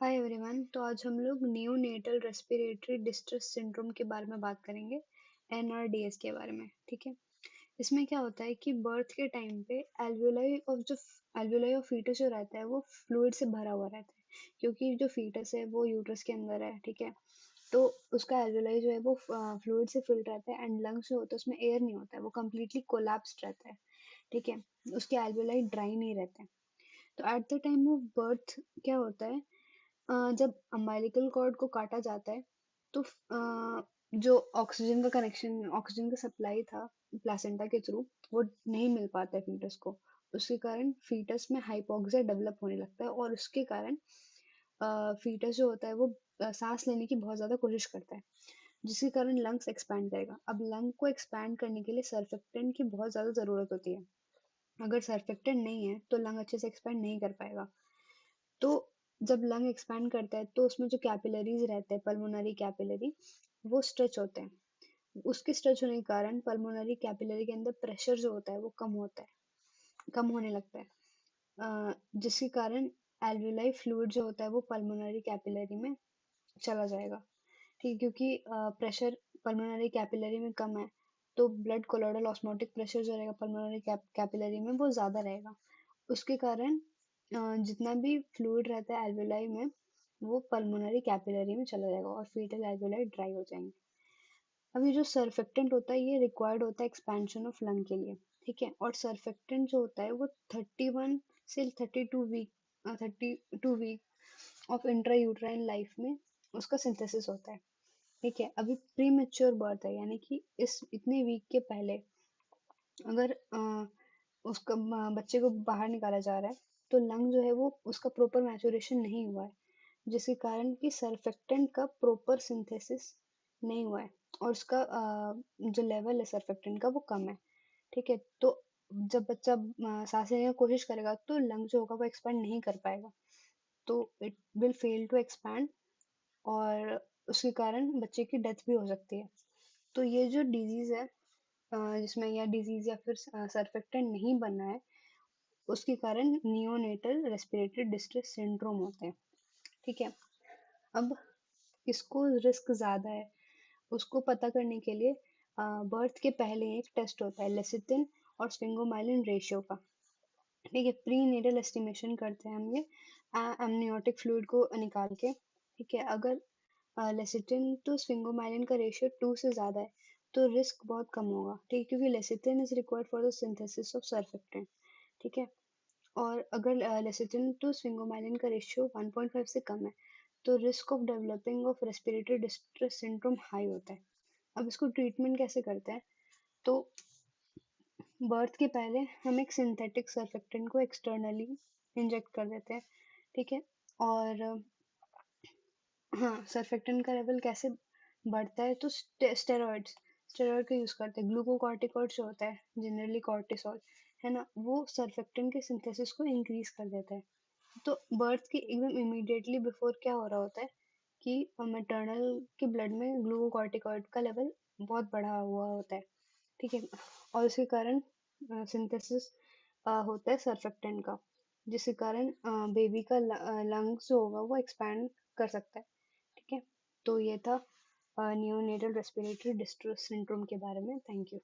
Hi everyone. तो आज हम लोग नियोनेटल रेस्पिरेटरी डिस्ट्रेस सिंड्रोम के बारे में बात करेंगे। एनआरडीएस के बारे में। ठीक है। इसमें क्या होता है कि बर्थ के टाइम पे एल्वियोलाई ऑफ फीटस जो रहता है वो फ्लूइड से भरा हुआ रहता है, क्योंकि जो फीटस है वो यूट्रस के अंदर है। ठीक है। तो उसका एल्वियोलाई जो है वो फ्लूइड से फिल्ड रहता है, एंड लंग्स जो होता है उसमें एयर नहीं होता है, वो कम्प्लीटली कोलैप्स्ड रहता है। ठीक है। उसके एल्वियोलाई ड्राई नहीं रहते हैं। तो at the time of birth क्या होता है, जब अम्बिलिकल कॉर्ड को काटा जाता है तो जो ऑक्सीजन का सप्लाई था प्लासेंटा के थ्रू, वो नहीं मिल पाता है फीटस को। उसके कारण फीटस में हाइपोक्सिया डेवलप होने लगता है, और उसके कारण फीटस जो होता है वो सांस लेने की बहुत ज्यादा कोशिश करता है, जिसके कारण लंग्स एक्सपैंड करेगा। अब लंग को एक्सपैंड करने के लिए सर्फेक्टेंट की बहुत ज्यादा जरूरत होती है। अगर सर्फेक्टेंट नहीं है तो लंग अच्छे से एक्सपैंड नहीं कर पाएगा। तो जब लंग एक्सपैंड करता है तो उसमें जो कैपिलरीज रहते हैं, पल्मोनरी कैपिलरी, वो स्ट्रेच होते हैं। उसके स्ट्रेच होने के कारण पल्मोनरी कैपिलरी के अंदर प्रेशर जो होता है वो कम होने लगता है, जिसके कारण एल्वियोलाई फ्लूइड जो होता है वो पल्मोनरी कैपिलरी में चला जाएगा। ठीक है, क्योंकि प्रेशर पल्मोनरी कैपिलरी में कम है, तो ब्लड कोलोइडल ऑस्मोटिक प्रेशर जो रहेगा पल्मोनरी कैपिलरी में वो ज्यादा रहेगा। उसके कारण जितना भी फ्लूइड रहता है एल्वेलाई में, वो पल्मोनरी कैपिलरी में चला जाएगा और फीटल एल्वेलाई ड्राई हो जाएंगे। अब ये जो सरफेक्टेंट होता है ये रिक्वायर्ड होता है एक्सपेंशन ऑफ लंग के लिए। ठीक है। और सरफेक्टेंट जो होता है वो 31 से 32 week of intra uterine life में उसका सिंथेसिस होता है। ठीक है। अभी प्री मेच्योर बर्थ है, यानी कि इस इतने वीक के पहले अगर उसका बच्चे को बाहर निकाला जा रहा है, तो लंग जो है वो उसका प्रॉपर मैच्योरेशन नहीं हुआ है, जिसके कारण कि सरफेक्टेंट का प्रॉपर सिंथेसिस नहीं हुआ है, और उसका जो लेवल है सरफेक्टेंट का वो कम है। ठीक है। तो जब बच्चा सांस लेने की कोशिश करेगा तो लंग जो होगा वो एक्सपैंड नहीं कर पाएगा, तो it will fail to expand, और उसके कारण बच्चे की डेथ भी हो सकती है। तो ये जो डिजीज है, जिसमें या डिजीज या फिर सरफेक्टेंट नहीं बनना है, उसके कारण नियोनेटल रेस्पिरेटरी डिस्ट्रेस सिंड्रोम होते हैं। ठीक है। अब किसको रिस्क ज्यादा है उसको पता करने के लिए बर्थ के पहले एक टेस्ट होता है, लेसिथिन और स्फिंगोमाइलिन रेशियो का। ठीक है। प्री नेटल एस्टिमेशन करते हैं हम ये एमनियोटिक फ्लूइड को निकाल के। ठीक है। अगर लेसिथिन टू स्फिंगोमाइलिन का रेशियो 2 से ज्यादा है तो रिस्क बहुत कम होगा। ठीक है, क्योंकि lecithin is required for the synthesis of surfactant. ठीक है। और अगर लेसिथिन टू स्फिंगोमाइलिन का रेशियो 1.5 से कम है तो risk of developing of respiratory distress syndrome high होता है। अब इसको ट्रीटमेंट कैसे करते हैं, तो बर्थ के पहले हम एक सिंथेटिक सर्फेक्टेंट को एक्सटर्नली इंजेक्ट कर देते हैं। ठीक है। और हाँ, सर्फेक्टेंट का लेवल कैसे बढ़ता है, तो स्टेरॉइड्स स्टेरॉइड का यूज करते हैं। ग्लूकोकॉर्टिकॉइड जो होता है, जनरली कॉर्टिसोल, है ना, वो सर्फेक्टेंट के सिंथेसिस को इंक्रीज कर देता है। तो बर्थ के एकदम इमीडिएटली बिफोर क्या हो रहा होता है कि मैटरनल के ब्लड में ग्लूकोकॉर्टिकॉइड का लेवल बहुत बढ़ा हुआ होता है। ठीक है। और उसके कारण सिंथेसिस होता है सर्फेक्टेंट का, जिसके कारण बेबी का लंग्स जो होगा वो एक्सपैंड कर सकता है। ठीक है। तो ये था नियोनेटल रेस्पिरेटरी डिस्ट्रेस सिंड्रोम के बारे में। Thank you.